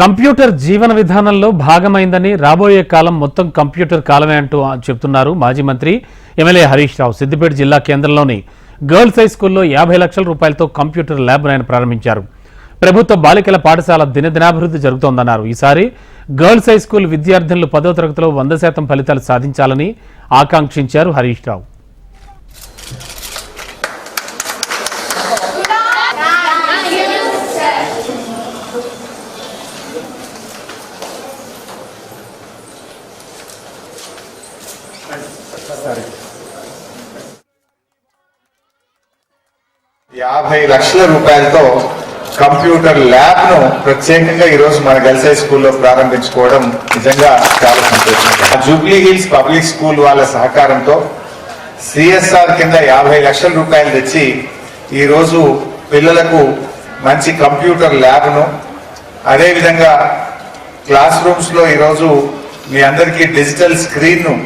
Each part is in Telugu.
కంప్యూటర్ జీవన విధానంలో భాగమైందని రాబోయే కాలం మొత్తం కంప్యూటర్ కాలమే అంటూ చెప్తున్నారు మాజీ మంత్రి ఎమ్మెల్యే హరీష్ రావు. సిద్దిపేట జిల్లా కేంద్రంలోని గర్ల్స్ హై స్కూల్లో 50 లక్షల రూపాయలతో కంప్యూటర్ ల్యాబ్ ఆయన ప్రారంభించారు. ప్రభుత్వ బాలికల పాఠశాల దినదినాభివృద్ధి జరుగుతోందన్నారు. ఈసారి గర్ల్స్ హై స్కూల్ విద్యార్థులు 10వ తరగతిలో 100% ఫలితాలు సాధించాలని ఆకాంక్షించారు హరీష్ రావు. ₹50 లక్షలతో కంప్యూటర్ ల్యాబ్ ను ప్రత్యేకంగా ఈ రోజు మన గర్ల్స్ హై స్కూల్లో ప్రారంభించుకోవడం నిజంగా చాలా సంతోషంగా. జూబ్లీ హిల్స్ పబ్లిక్ స్కూల్ వాళ్ళ సహకారంతో సిఎస్ఆర్ కింద ₹50 లక్షల తెచ్చి ఈ రోజు పిల్లలకు మంచి కంప్యూటర్ ల్యాబ్ ను, అదేవిధంగా క్లాస్ రూమ్స్ లో ఈరోజు మీ అందరికీ డిజిటల్ స్క్రీన్ ను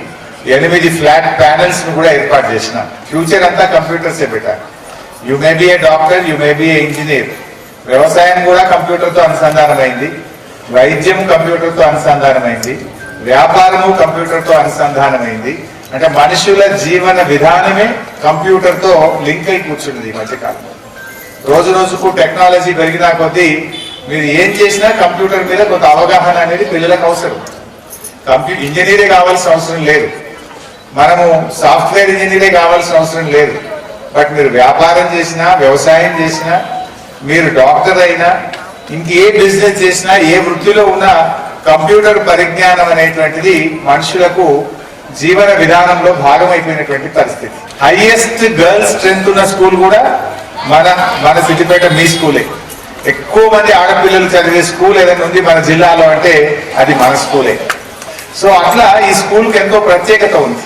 8 ఫ్లాట్ ప్యానెల్స్ ను కూడా ఏర్పాటు చేసిన. ఫ్యూచర్ అంతా కంప్యూటర్సే పెట్టారు. You may be A doctor, you may be A engineer. వ్యవసాయం కూడా కంప్యూటర్తో అనుసంధానమైంది, వైద్యం కంప్యూటర్తో అనుసంధానమైంది, వ్యాపారము కంప్యూటర్తో అనుసంధానమైంది. అంటే మనుషుల జీవన విధానమే కంప్యూటర్తో లింక్ అయి కూర్చుంది ఈ మధ్యకాలంలో. రోజు రోజుకు టెక్నాలజీ పెరిగినా కొద్దీ మీరు ఏం చేసినా కంప్యూటర్ మీద కొంత అవగాహన అనేది పిల్లలకు అవసరం. ఇంజనీరే కావాల్సిన అవసరం లేదు, మనము సాఫ్ట్వేర్ ఇంజనీరే కావాల్సిన అవసరం లేదు. బట్ మీరు వ్యాపారం చేసినా, వ్యవసాయం చేసినా, మీరు డాక్టర్ అయినా, ఇంకే బిజినెస్ చేసినా, ఏ వృత్తిలో ఉన్నా కంప్యూటర్ పరిజ్ఞానం అనేటువంటిది మనుషులకు జీవన విధానంలో భాగమైపోయినటువంటి పరిస్థితి. హైయెస్ట్ గర్ల్స్ స్ట్రెంత్ ఉన్న స్కూల్ కూడా మన సిద్దిపేట మీ స్కూలే. ఎక్కువ మంది ఆడపిల్లలు చదివే స్కూల్ ఏదైనా ఉంది మన జిల్లాలో అంటే అది మన స్కూలే. సో అట్లా ఈ స్కూల్కి ఎంతో ప్రత్యేకత ఉంది.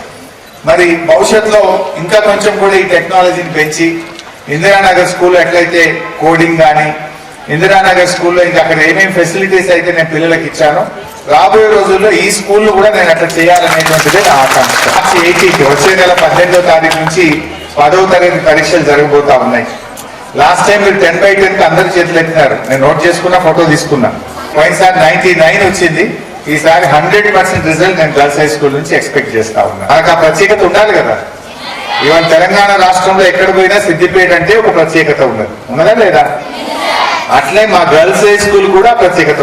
మరి భవిష్యత్తులో ఇంకా కొంచెం కూడా ఈ టెక్నాలజీని పెంచి ఇందిరానగర్ స్కూల్లో ఎట్లయితే కోడింగ్ కానీ, ఇందిరానగర్ స్కూల్లో ఇంకా అక్కడ ఏమేమి ఫెసిలిటీస్ అయితే నేను పిల్లలకి ఇచ్చానో రాబోయే రోజుల్లో ఈ స్కూల్లో కూడా నేను అట్లా చేయాలనేటువంటిదే నా ఆకాంక్ష. మార్చి 18 వచ్చే నెల 18వ తారీఖు నుంచి 10వ తరగతి పరీక్షలు జరగబోతా ఉన్నాయి. లాస్ట్ టైం మీరు 10/10 అందరి చేతులు ఎత్తినారు, నేను నోట్ చేసుకున్నా, ఫోటో తీసుకున్నా. పోయినసారి 99 వచ్చింది, ఈసారి 100% రిజల్ట్ నేను గర్ల్స్ హై స్కూల్ నుంచి ఎక్స్పెక్ట్ చేస్తా ఉన్నా. మనకు ఆ ప్రత్యేకత ఉండాలి కదా. ఇవాళ తెలంగాణ రాష్ట్రంలో ఎక్కడ పోయినా సిద్దిపేట అంటే ఒక ప్రత్యేకత ఉన్నది, ఉన్నదా లేదా? అట్లే మా గర్ల్స్ హై స్కూల్ కూడా ప్రత్యేకత.